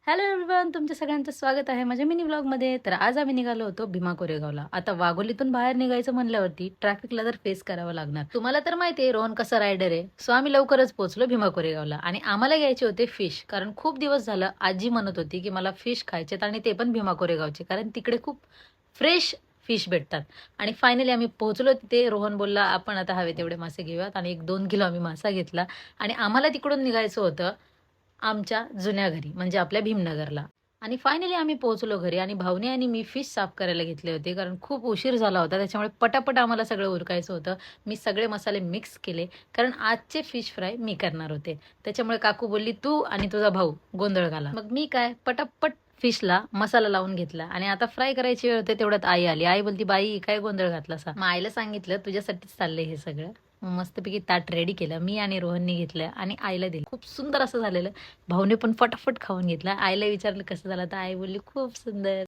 Hello everyone, तुमच्या सगळ्यांचं स्वागत आहे माझ्या मिनी व्लॉगमध्ये. तर आज आम्ही निघालो होतो भीमा कोरेगावला. आता वाघोलीतून बाहेर निघायचं म्हणल्यावरती ट्रॅफिकला तर फेस करावं लागणार. तुम्हाला तर माहिती आहे रोहन कसा रायडर आहे. सो आम्ही लवकरच पोहोचलो भीमा कोरेगावला आणि आम्हाला घ्यायचे होते फिश. कारण खूप दिवस झालं आजी म्हणत होती की मला फिश खायचेत आणि ते पण भीमा कोरेगावचे, कारण तिकडे खूप फ्रेश फिश भेटतात. आणि फायनली आम्ही पोहोचलो तिथे. रोहन बोलला आपण आता हवे तेवढे मासे घेऊयात आणि 1-2 किलो आम्ही मासा घेतला आणि आम्हाला तिकडून निघायचं होतं आमच्या जुन्या घरी, म्हणजे आपल्या भीमनगरला. आणि फायनली आम्ही पोहोचलो घरी आणि भाऊने आणि मी फिश साफ करायला घेतले होते, कारण खूप उशीर झाला होता. त्याच्यामुळे पटापट आम्हाला सगळं उरकायचं होतं. मी सगळे मसाले मिक्स केले, कारण आजचे फिश फ्राय मी करणार होते. त्याच्यामुळे काकू बोलली, "तू आणि तुझा भाऊ गोंधळ घाला." मग मी काय पटापट फिशला मसाला लावून घेतला आणि आता फ्राय करायची वेळ होते, तेवढ्यात आई आली. आई बोलती, "बाई, काय गोंधळ घातलासा?" मग आईला सांगितलं, "तुझ्यासाठीच चाललंय हे सगळं." मग मस्तपैकी ताट रेडी केलं. मी आणि रोहननी घेतलं आणि आईला दिलं. खूप सुंदर असं झालेलं. भाऊने पण फटाफट खाऊन घेतला. आईला विचारलं कसं झालं, तर आई बोलली खूप सुंदर.